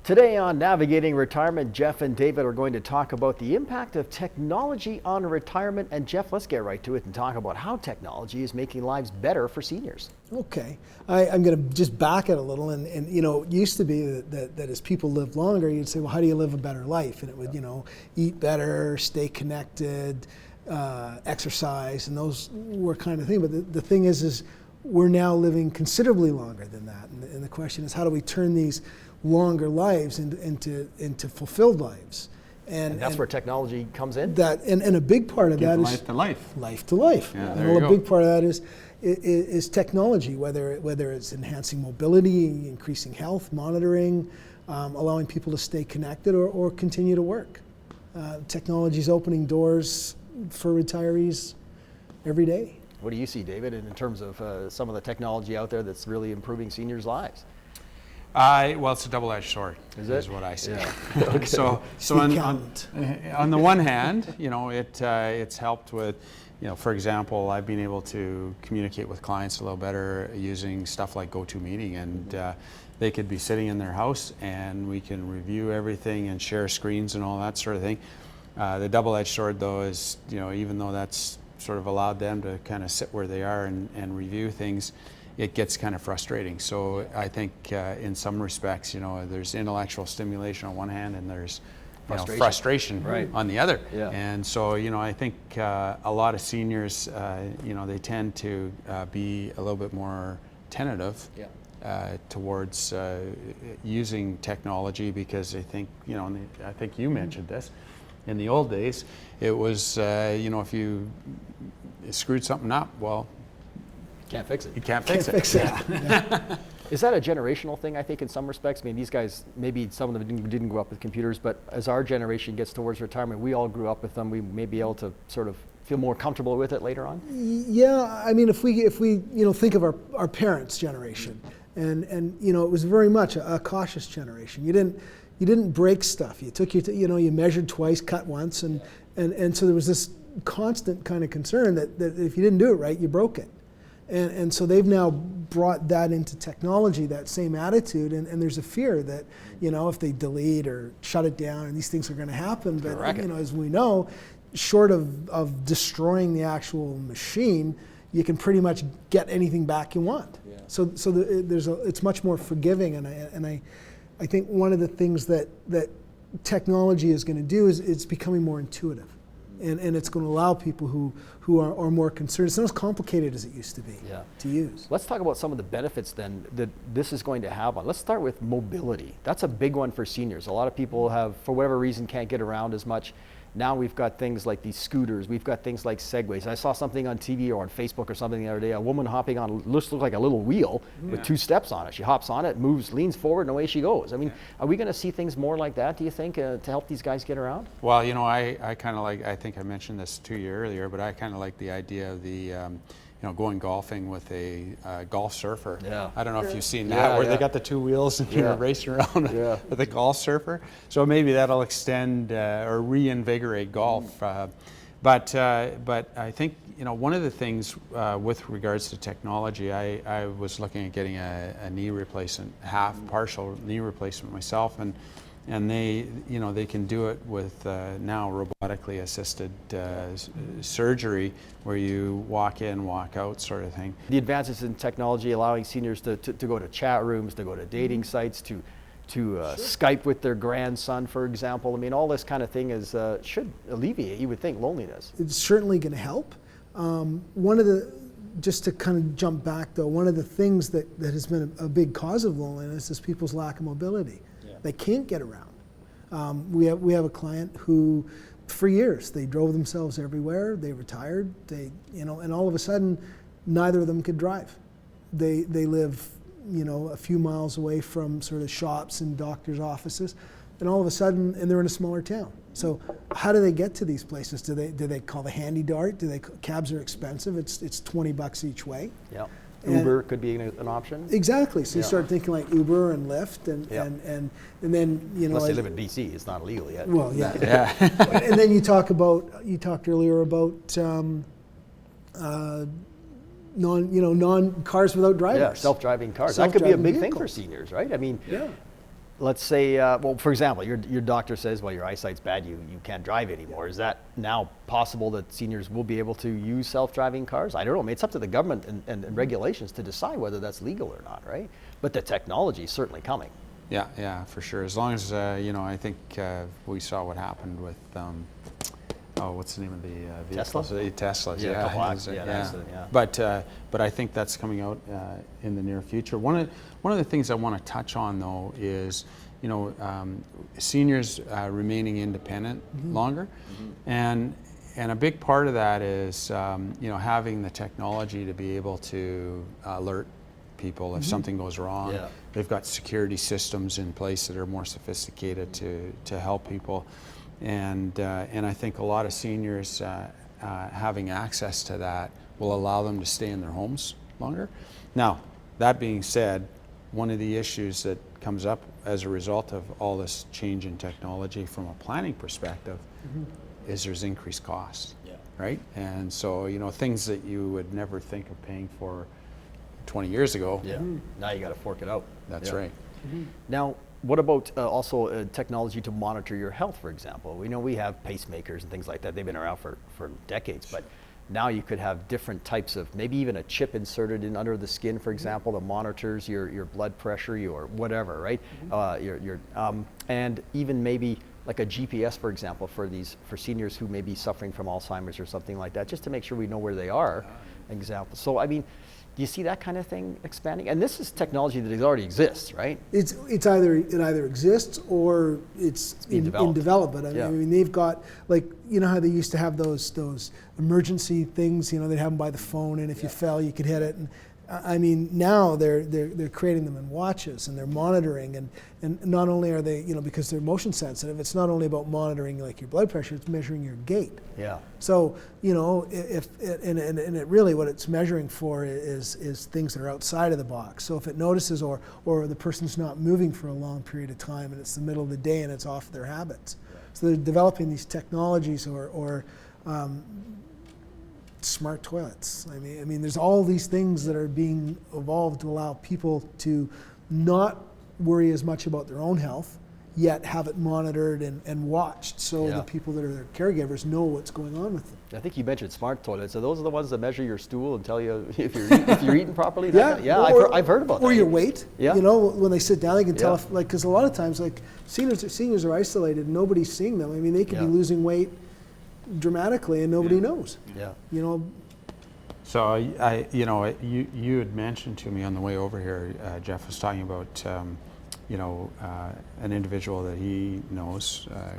Today on Navigating Retirement, Jeff and David are going to talk about the impact of technology on retirement. And Jeff, let's get right to it and talk about how technology is making lives better for seniors. Okay, I'm going to just back it a little, and you know, it used to be that as people lived longer, you'd say, well, how do you live a better life? And it would, you know, eat better, stay connected, exercise, and those were kind of things. But the thing is we're now living considerably longer than that, and the question is, how do we turn these longer lives into fulfilled lives? And that's where technology comes in? That, and a big part of that is life to life. Life to life. Yeah, and a big part of that is technology, whether it's enhancing mobility, increasing health, monitoring, allowing people to stay connected or continue to work. Technology is opening doors for retirees every day. What do you see, David, in terms of some of the technology out there that's really improving seniors' lives? Well, it's a double-edged sword, is what I see. Yeah. Okay. So on the one hand, you know, it's helped with, you know, for example, I've been able to communicate with clients a little better using stuff like GoToMeeting, and they could be sitting in their house and we can review everything and share screens and all that sort of thing. The double-edged sword, though, is, you know, even though that's sort of allowed them to kind of sit where they are and review things, it gets kind of frustrating. So I think in some respects, you know, there's intellectual stimulation on one hand and there's frustration on the other. Yeah. And so, you know, I think a lot of seniors, you know, they tend to be a little bit more tentative towards using technology, because I think, you know, I think you mentioned this, in the old days, it was, you know, if you screwed something up, well, can't fix it. You can't fix it. Yeah. Is that a generational thing, I think, in some respects? I mean, these guys, maybe some of them didn't grow up with computers, but as our generation gets towards retirement, we all grew up with them. We may be able to sort of feel more comfortable with it later on? Yeah, I mean, if we you know, think of our parents' generation, and you know, it was very much a cautious generation. You didn't break stuff. You took you know, you measured twice, cut once, and so there was this constant kind of concern that if you didn't do it right, you broke it. And so they've now brought that into technology, that same attitude, and there's a fear that, you know, if they delete or shut it down, and these things are going to happen. But you know, as we know, short of destroying the actual machine, you can pretty much get anything back you want. Yeah. So it's much more forgiving, and I think one of the things that technology is going to do is it's becoming more intuitive. And it's going to allow people who are more concerned. It's not as complicated as it used to be to use. Let's talk about some of the benefits then that this is going to have. Let's start with mobility. That's a big one for seniors. A lot of people have, for whatever reason, can't get around as much. Now we've got things like these scooters. We've got things like Segways. I saw something on TV or on Facebook or something the other day, a woman hopping on, looked like a little wheel with 2 steps on it. She hops on it, moves, leans forward, and away she goes. I mean, are we going to see things more like that, do you think, to help these guys get around? Well, you know, I kind of like, I think I mentioned this to you earlier, but I kind of like the idea of the, you know, going golfing with a golf surfer. Yeah. I don't know if you've seen that, where they got the 2 wheels and you're racing around with a golf surfer. So maybe that'll extend or reinvigorate golf. But I think, you know, one of the things with regards to technology, I was looking at getting a knee replacement, partial knee replacement myself, and they, you know, they can do it with now robotically assisted surgery, where you walk in, walk out sort of thing. The advances in technology allowing seniors to go to chat rooms, to go to dating sites, to Skype with their grandson, for example. I mean, all this kind of thing is should alleviate, you would think, loneliness. It's certainly going to help. Just to kind of jump back though, one of the things that has been a big cause of loneliness is people's lack of mobility. They can't get around. We have a client who, for years, they drove themselves everywhere. They retired. You know, and all of a sudden, neither of them could drive. They live, you know, a few miles away from sort of shops and doctors' offices, and all of a sudden, and they're in a smaller town. So how do they get to these places? Do they call the handy dart? Cabs are expensive. It's $20 each way. Yeah. Uber could be an option. Exactly. So you start thinking like Uber and Lyft, and then, you know, unless they live in BC, it's not illegal yet. Well, yeah. And then you talked earlier about non cars without drivers. Yeah, self-driving cars. That could be a big thing for seniors, right? I mean, let's say, well, for example, your doctor says, well, your eyesight's bad, you can't drive anymore. Is that now possible that seniors will be able to use self-driving cars? I don't know. I mean, it's up to the government and regulations to decide whether that's legal or not, right? But the technology is certainly coming. Yeah, for sure. As long as, I think we saw what happened with, what's the name of the Tesla? Teslas, Yeah, a couple accident, yeah. But I think that's coming out in the near future. One of the things I want to touch on though is, seniors remaining independent longer, and a big part of that is having the technology to be able to alert people if something goes wrong. Yeah. They've got security systems in place that are more sophisticated to help people. And I think a lot of seniors having access to that will allow them to stay in their homes longer. Now, that being said, one of the issues that comes up as a result of all this change in technology from a planning perspective is there's increased costs, right? And so, things that you would never think of paying for 20 years ago. Yeah. Now you got to fork it out. That's right. Now, what about also technology to monitor your health, for example? We know we have pacemakers and things like that. They've been around for decades, but now you could have different types of, maybe even a chip inserted in under the skin, for example, that monitors your blood pressure, your whatever, right? And even maybe like a GPS, for example, for seniors who may be suffering from Alzheimer's or something like that, just to make sure we know where they are. Example. So I mean, do you see that kind of thing expanding? And this is technology that already exists, right? It either exists or it's in development. I mean, they've got, like, how they used to have those emergency things. They'd have them by the phone, and if you fell, you could hit it. And I mean, now they're creating them in watches, and they're monitoring, and not only are they, because they're motion sensitive, it's not only about monitoring like your blood pressure, it's measuring your gait. Yeah. So, if it really, what it's measuring for is things that are outside of the box. So if it notices or the person's not moving for a long period of time, and it's the middle of the day and it's off their habits. So they're developing these technologies or smart toilets. I mean, there's all these things that are being evolved to allow people to not worry as much about their own health, yet have it monitored and watched, so the people that are their caregivers know what's going on with them. I think you mentioned smart toilets. So those are the ones that measure your stool and tell you if you're eating properly. I've heard about that. Or your weight. Yeah. When they sit down, they can tell if, because a lot of times, like, seniors are isolated, nobody's seeing them. I mean, they could be losing weight dramatically and nobody knows. Yeah. So you had mentioned to me on the way over here, Jeff was talking about an individual that he knows. A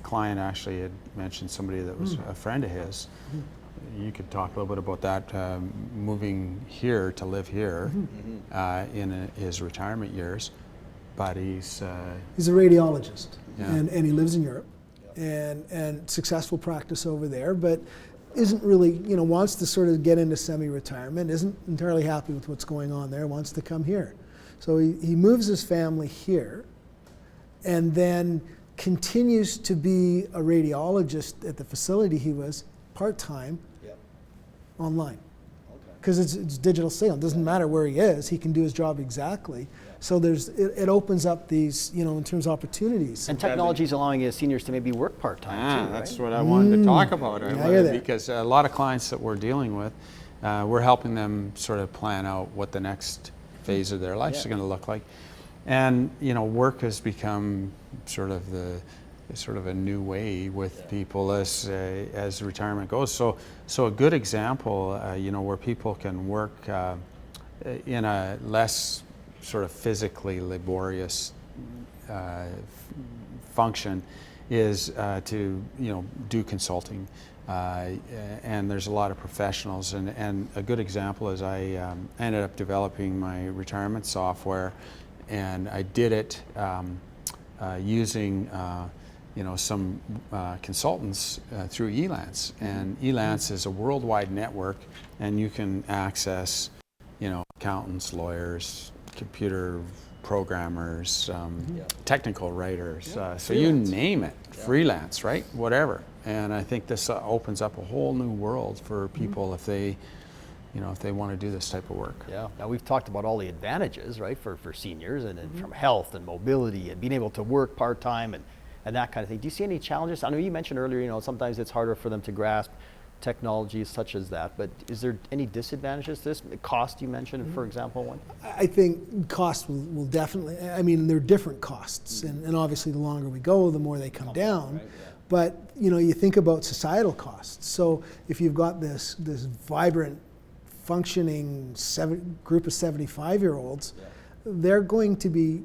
client actually had mentioned somebody that was a friend of his. You could talk a little bit about that, moving here to live here in his retirement years, but he's a radiologist, and he lives in Europe. And successful practice over there, but isn't really, wants to sort of get into semi-retirement, isn't entirely happy with what's going on there, wants to come here. So he moves his family here, and then continues to be a radiologist at the facility he was, part-time, online. Because it's digital signal. It doesn't matter where he is, he can do his job exactly. So it opens up these, in terms of opportunities. And technology is allowing his seniors to maybe work part-time too, right? That's what I wanted to talk about. Because a lot of clients that we're dealing with, we're helping them sort of plan out what the next phase of their lives are going to look like. And, work has become sort of a new way with people as retirement goes. So a good example, where people can work in a less sort of physically laborious function is to do consulting, and there's a lot of professionals, and a good example is I ended up developing my retirement software, and I did it using some consultants through Elance, and Elance is a worldwide network, and you can access accountants, lawyers, computer programmers, technical writers, so you name it, freelance, right? Whatever. And I think this opens up a whole new world for people if they, if they want to do this type of work. Yeah. Now we've talked about all the advantages, right, for seniors, and from health and mobility and being able to work part-time and that kind of thing. Do you see any challenges? I know you mentioned earlier, sometimes it's harder for them to grasp technologies such as that, but is there any disadvantages to this? Cost, you mentioned, for example, one? I think cost will definitely, there are different costs, and obviously the longer we go, the more they come down. Right, yeah. But you think about societal costs. So if you've got this vibrant, functioning group of 75-year-olds, they're going to be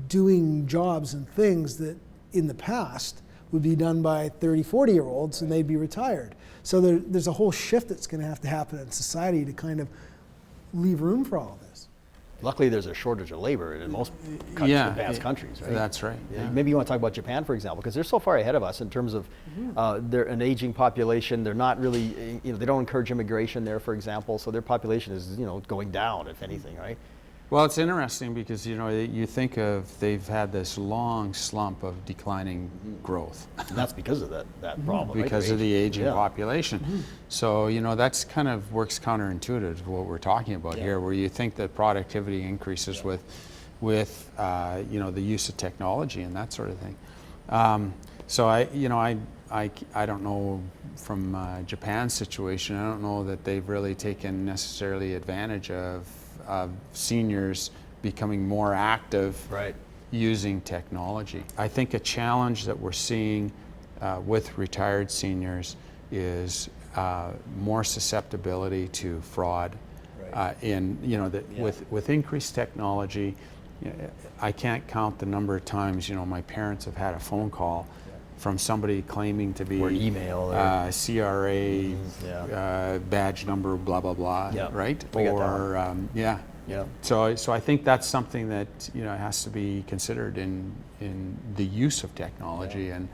doing jobs and things that in the past would be done by 30, 40-year-olds, and they'd be retired. So there's a whole shift that's going to have to happen in society to kind of leave room for all of this. Luckily, there's a shortage of labor in most advanced countries, right? That's right. Yeah. Maybe you want to talk about Japan, for example, because they're so far ahead of us in terms of they're an aging population. They're not really, they don't encourage immigration there, for example, so their population is, going down, if anything, right? Well, it's interesting because, you think of, they've had this long slump of declining growth. And that's because of that problem, Because right? of the aging Yeah. population. So, that's kind of works counterintuitive to what we're talking about here, where you think that productivity increases with the use of technology and that sort of thing. So I don't know from Japan's situation, I don't know that they've really taken necessarily advantage of seniors becoming more active using technology. I think a challenge that we're seeing with retired seniors is more susceptibility to fraud. With increased technology, I can't count the number of times my parents have had a phone call from somebody claiming to be or email or CRA badge number, blah blah blah, right? So I think that's something that has to be considered in the use of technology and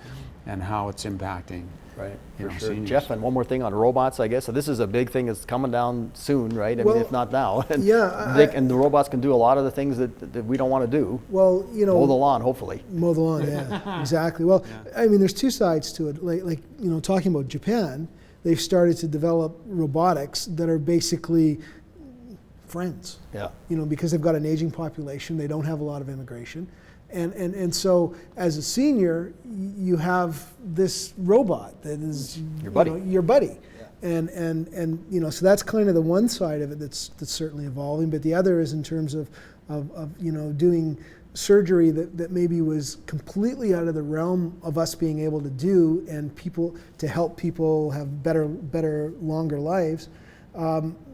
how it's impacting. Right, for sure. Seniors. Jeff, and one more thing on robots, I guess. So this is a big thing that's coming down soon, right? I mean, if not now. And and the robots can do a lot of the things that we don't want to do. Well, mow the lawn, hopefully. Mow the lawn, yeah, exactly. Well, there's two sides to it. Like talking about Japan, they've started to develop robotics that are basically friends. Yeah. Because they've got an aging population, they don't have a lot of immigration. And so as a senior, you have this robot that is your buddy. Your buddy. Yeah. And so that's kind of the one side of it that's certainly evolving. But the other is in terms of doing surgery that maybe was completely out of the realm of us being able to do, and to help people have better, longer lives.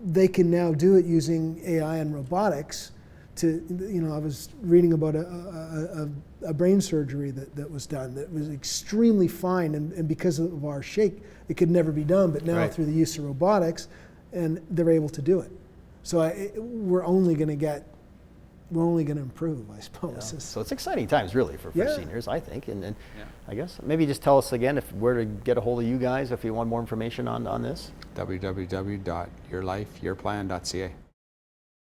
They can now do it using AI and robotics. I was reading about a brain surgery that was done that was extremely fine, and because of our shake, it could never be done. But now through the use of robotics, and they're able to do it. So we're only going to improve, I suppose. Yeah. So it's exciting times, really, for seniors, I think. And I guess maybe just tell us again where to get a hold of you guys if you want more information on this. www.yourlifeyourplan.ca.